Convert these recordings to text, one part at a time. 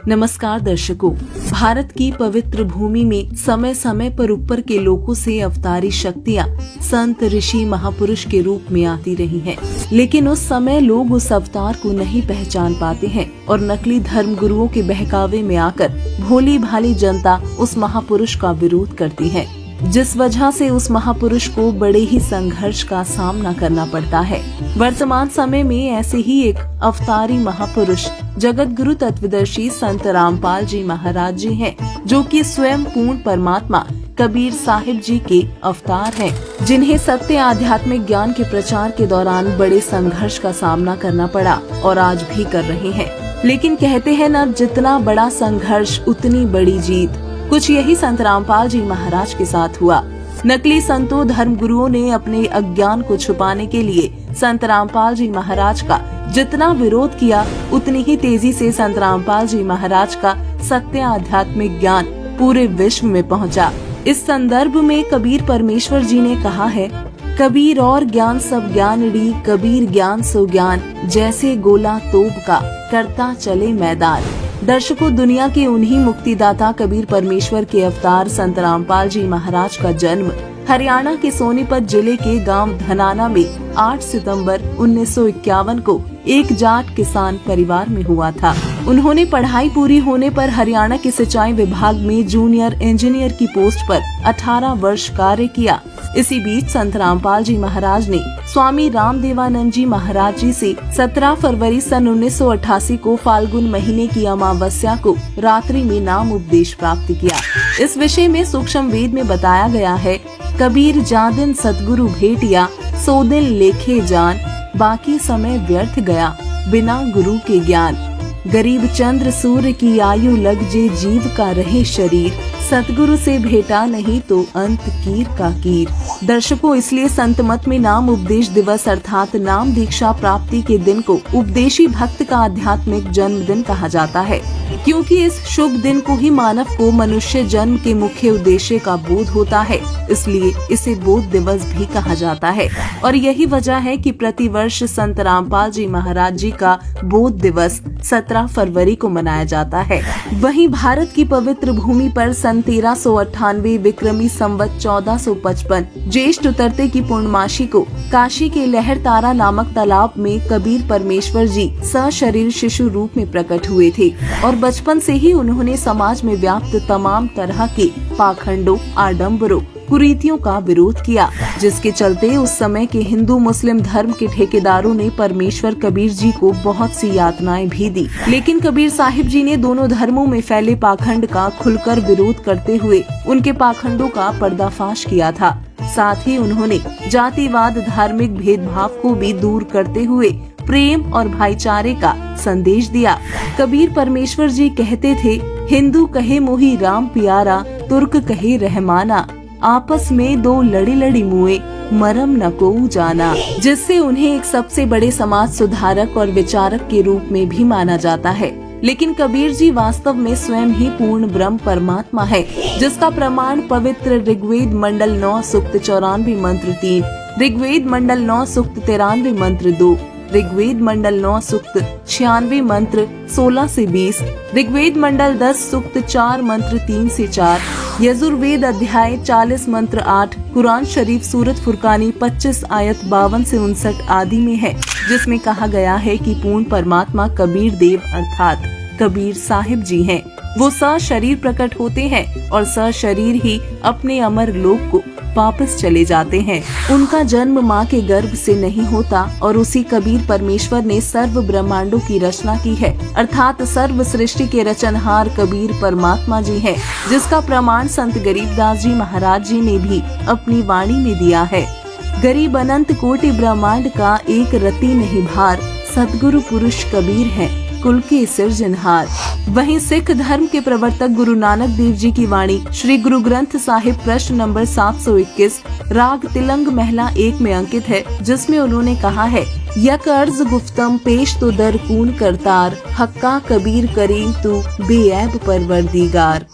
नमस्कार दर्शकों, भारत की पवित्र भूमि में समय समय पर ऊपर के लोकों से अवतारी शक्तियाँ संत, ऋषि, महापुरुष के रूप में आती रही हैं। लेकिन उस समय लोग उस अवतार को नहीं पहचान पाते हैं और नकली धर्म गुरुओं के बहकावे में आकर भोली भाली जनता उस महापुरुष का विरोध करती है, जिस वजह से उस महापुरुष को बड़े ही संघर्ष का सामना करना पड़ता है। वर्तमान समय में ऐसे ही एक अवतारी महापुरुष जगत गुरु तत्वदर्शी संत रामपाल जी महाराज जी हैं, जो कि स्वयं पूर्ण परमात्मा कबीर साहिब जी के अवतार हैं, जिन्हें सत्य आध्यात्मिक ज्ञान के प्रचार के दौरान बड़े संघर्ष का सामना करना पड़ा और आज भी कर रहे हैं। लेकिन कहते हैं न, जितना बड़ा संघर्ष उतनी बड़ी जीत। कुछ यही संत रामपाल जी महाराज के साथ हुआ। नकली संतों, धर्म गुरुओं ने अपने अज्ञान को छुपाने के लिए संत रामपाल जी महाराज का जितना विरोध किया, उतनी ही तेजी से संत रामपाल जी महाराज का सत्य आध्यात्मिक ज्ञान पूरे विश्व में पहुंचा। इस संदर्भ में कबीर परमेश्वर जी ने कहा है, कबीर और ज्ञान सब ज्ञानड़ी, कबीर ज्ञान सो ज्ञान, जैसे गोला तोप का करता चले मैदान। दर्शकों, दुनिया के उन्हीं मुक्तिदाता कबीर परमेश्वर के अवतार संत रामपाल जी महाराज का जन्म हरियाणा के सोनीपत जिले के गांव धनाना में 8 सितंबर 1951 को एक जाट किसान परिवार में हुआ था। उन्होंने पढ़ाई पूरी होने पर हरियाणा के सिंचाई विभाग में जूनियर इंजीनियर की पोस्ट पर 18 वर्ष कार्य किया। इसी बीच संत रामपाल जी महाराज ने स्वामी रामदेवानंद जी महाराज जी से 17 फरवरी सन 1988 को फाल्गुन महीने की अमावस्या को रात्रि में नाम उपदेश प्राप्त किया। इस विषय में सूक्ष्म वेद में बताया गया है, कबीर जा दिन सतगुरु भेटिया, सो दिन लेखे जान, बाकी समय व्यर्थ गया बिना गुरु के ज्ञान। गरीब चंद्र सूर्य की आयु लग जे, जीव का रहे शरीर, सतगुरु से भेटा नहीं तो अंत कीर का कीर। दर्शकों, इसलिए संत मत में नाम उपदेश दिवस अर्थात नाम दीक्षा प्राप्ति के दिन को उपदेशी भक्त का आध्यात्मिक जन्मदिन कहा जाता है, क्योंकि इस शुभ दिन को ही मानव को मनुष्य जन्म के मुख्य उद्देश्य का बोध होता है, इसलिए इसे बोध दिवस भी कहा जाता है। और यही वजह है कि प्रतिवर्ष संत रामपाल जी महाराज जी का बोध दिवस 17 फरवरी को मनाया जाता है। वहीं भारत की पवित्र भूमि पर सन 1398 विक्रमी संवत 1455 ज्येष्ठ उतरते की पूर्णमासी को काशी के लहर तारा नामक तालाब में कबीर परमेश्वर जी सशरीर शिशु रूप में प्रकट हुए थे और बचपन से ही उन्होंने समाज में व्याप्त तमाम तरह के पाखंडों, आडम्बरों, कुरीतियों का विरोध किया, जिसके चलते उस समय के हिंदू मुस्लिम धर्म के ठेकेदारों ने परमेश्वर कबीर जी को बहुत सी यातनाएं भी दी। लेकिन कबीर साहिब जी ने दोनों धर्मों में फैले पाखंड का खुलकर विरोध करते हुए उनके पाखंडों का पर्दाफाश किया था। साथ ही उन्होंने जातिवाद, धार्मिक भेदभाव को भी दूर करते हुए प्रेम और भाईचारे का संदेश दिया। कबीर परमेश्वर जी कहते थे, हिंदू कहे मोही राम प्यारा, तुर्क कहे रहमाना, आपस में दो लड़ी लड़ी मुए, मरम न को जाना, जिससे उन्हें एक सबसे बड़े समाज सुधारक और विचारक के रूप में भी माना जाता है। लेकिन कबीर जी वास्तव में स्वयं ही पूर्ण ब्रह्म परमात्मा है, जिसका प्रमाण पवित्र ऋग्वेद मंडल 9 सूक्त 94 मंत्र 3, ऋग्वेद मंडल 9 सूक्त 93 मंत्र 2, ऋग्वेद मंडल 9 सूक्त 96 मंत्र 16 से 20, ऋग्वेद मंडल 10 सूक्त 4 मंत्र 3 से 4, यजुर्वेद अध्याय 40 मंत्र 8, कुरान शरीफ सूरत फुरकानी 25 आयत 52 से 59 आदि में है, जिसमें कहा गया है कि पूर्ण परमात्मा कबीर देव अर्थात कबीर साहिब जी हैं। वो सशरीर प्रकट होते हैं और सशरीर ही अपने अमर लोक को वापस चले जाते हैं। उनका जन्म माँ के गर्भ से नहीं होता और उसी कबीर परमेश्वर ने सर्व ब्रह्मांडों की रचना की है, अर्थात सर्व सृष्टि के रचनहार कबीर परमात्मा जी हैं, जिसका प्रमाण संत गरीबदास जी महाराज जी ने भी अपनी वाणी में दिया है। गरीब अनंत कोटि ब्रह्मांड का एक रति नहीं भार, सतगुरु पुरुष कबीर है कुल के सिरजनहार। वहीं सिख धर्म के प्रवर्तक गुरु नानक देव जी की वाणी श्री गुरु ग्रंथ साहिब प्रश्न नंबर 721 राग तिलंग महला 1 में अंकित है, जिसमें उन्होंने कहा है, यक अर्ज गुफ्तम पेश तो दर कून करतार, हक्का कबीर करीम तू बेऐब परवरदिगार।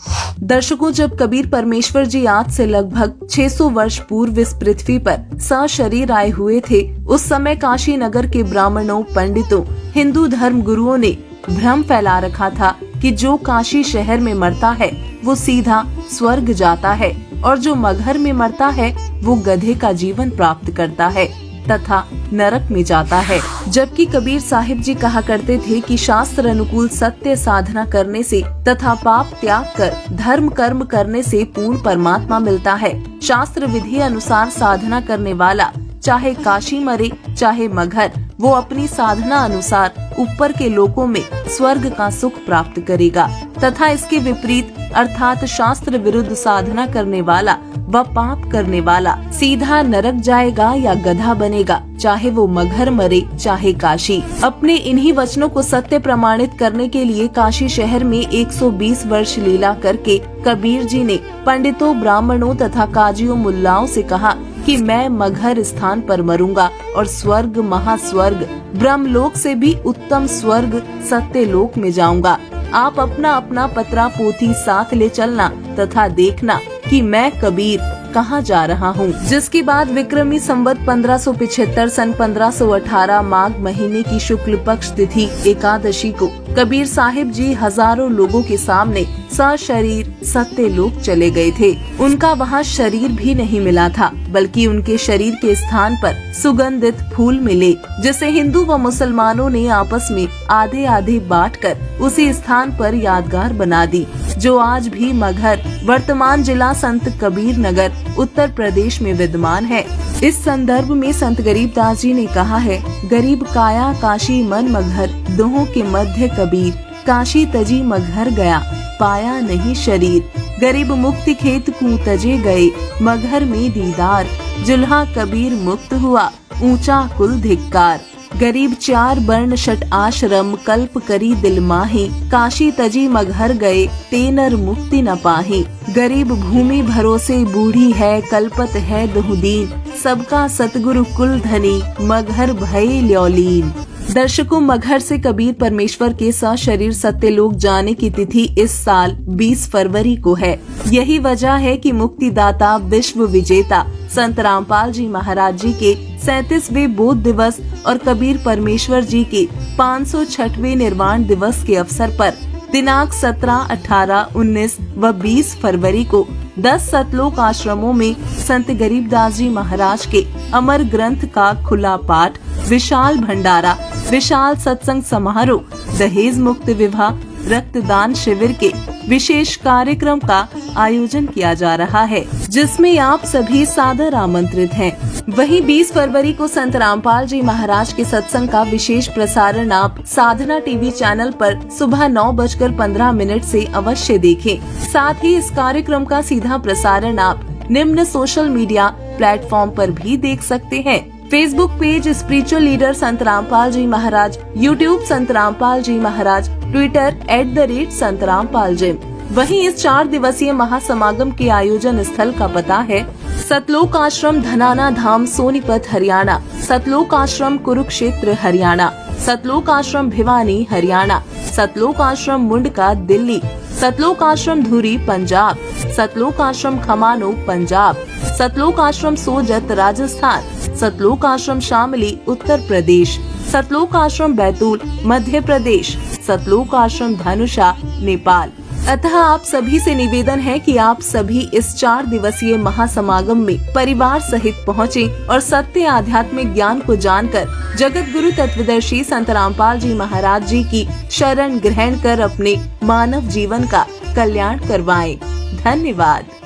दर्शकों, जब कबीर परमेश्वर जी आज से लगभग 600 वर्ष पूर्व इस पृथ्वी पर सशरीर आए हुए थे, उस समय काशी नगर के ब्राह्मणों, पंडितों, हिंदू धर्म गुरुओं ने भ्रम फैला रखा था कि जो काशी शहर में मरता है वो सीधा स्वर्ग जाता है और जो मगहर में मरता है वो गधे का जीवन प्राप्त करता है तथा नरक में जाता है। जबकि कबीर साहिब जी कहा करते थे कि शास्त्र अनुकूल सत्य साधना करने से तथा पाप त्याग कर धर्म कर्म करने से पूर्ण परमात्मा मिलता है। शास्त्र विधि अनुसार साधना करने वाला चाहे काशी मरे चाहे मगहर, वो अपनी साधना अनुसार ऊपर के लोकों में स्वर्ग का सुख प्राप्त करेगा तथा इसके विपरीत अर्थात शास्त्र विरुद्ध साधना करने वाला व पाप करने वाला सीधा नरक जाएगा या गधा बनेगा, चाहे वो मगहर मरे चाहे काशी। अपने इन्हीं वचनों को सत्य प्रमाणित करने के लिए काशी शहर में 120 वर्ष लीला करके कबीर जी ने पंडितों, ब्राह्मणों तथा काजियों, मुल्लाओं से कहा कि मैं मगहर स्थान पर मरूंगा और स्वर्ग, महास्वर्ग, ब्रह्मलोक से भी उत्तम स्वर्ग सत्य लोक में जाऊंगा। आप अपना अपना पत्रा पोथी साथ ले चलना तथा देखना कि मैं कबीर कहाँ जा रहा हूँ। जिसके बाद विक्रमी संवत 1575 सन 1518 माघ महीने की शुक्ल पक्ष तिथि एकादशी को कबीर साहिब जी हजारों लोगों के सामने सशरीर सत्य लोक चले गए थे। उनका वहाँ शरीर भी नहीं मिला था, बल्कि उनके शरीर के स्थान पर सुगंधित फूल मिले, जिसे हिंदू व मुसलमानों ने आपस में आधे आधे बांटकर उसी स्थान पर यादगार बना दी, जो आज भी मगहर वर्तमान जिला संत कबीर नगर उत्तर प्रदेश में विद्यमान है। इस संदर्भ में संत गरीबदास जी ने कहा है, गरीब काया काशी मन मगहर, दोहों के मध्य कबीर, काशी तजी मगहर गया, पाया नहीं शरीर, गरीब मुक्ति खेत कू तजे गए, मगहर में दीदार, जुल्हा कबीर मुक्त हुआ, ऊंचा कुल धिक्कार, गरीब चार वर्ण शट आश्रम, कल्प करी दिल माही, काशी तजी मगहर गए, तेनर मुक्ति न पाही, गरीब भूमि भरोसे बूढ़ी है, कल्पत है दुहदीन, सबका सतगुरु कुल धनी, मगहर भय ल्योलीन। दर्शकों, मगहर से कबीर परमेश्वर के सशरीर सत्यलोक जाने की तिथि इस साल 20 फरवरी को है। यही वजह है कि मुक्तिदाता, विश्व विजेता संत रामपाल जी महाराज जी के 37वें बोध दिवस और कबीर परमेश्वर जी के 506वें निर्वाण दिवस के अवसर पर दिनांक 17, 18, 19 व 20 फरवरी को 10 सतलोक आश्रमों में संत गरीबदास जी महाराज के अमर ग्रंथ का खुला पाठ, विशाल भंडारा, विशाल सत्संग समारोह, दहेज मुक्त विवाह, रक्तदान शिविर के विशेष कार्यक्रम का आयोजन किया जा रहा है, जिसमें आप सभी सादर आमंत्रित हैं। वहीं 20 फरवरी को संत रामपाल जी महाराज के सत्संग का विशेष प्रसारण आप साधना टीवी चैनल पर सुबह 9:15 से अवश्य देखें। साथ ही इस कार्यक्रम का सीधा प्रसारण आप निम्न सोशल मीडिया प्लेटफॉर्म पर भी देख सकते हैं। फेसबुक पेज स्पिरिचुअल लीडर संत रामपाल जी महाराज, यूट्यूब संत रामपाल जी महाराज, ट्विटर @संत रामपाल जी। वहीं इस 4 दिवसीय महासमागम के आयोजन स्थल का पता है सतलोक आश्रम धनाना धाम सोनीपत हरियाणा, सतलोक आश्रम कुरुक्षेत्र हरियाणा, सतलोक आश्रम भिवानी हरियाणा, सतलोक आश्रम मुंडका दिल्ली, सतलोक आश्रम धुरी पंजाब, सतलोक आश्रम खमानो पंजाब, सतलोक आश्रम सोजत राजस्थान, सतलोक आश्रम शामली उत्तर प्रदेश, सतलोक आश्रम बैतूल मध्य प्रदेश, सतलोक आश्रम धनुषा नेपाल। अतः आप सभी से निवेदन है कि आप सभी इस 4 दिवसीय महासमागम में परिवार सहित पहुँचें और सत्य आध्यात्मिक ज्ञान को जानकर जगत गुरु तत्वदर्शी संत रामपाल जी महाराज जी की शरण ग्रहण कर अपने मानव जीवन का कल्याण करवाएं। धन्यवाद।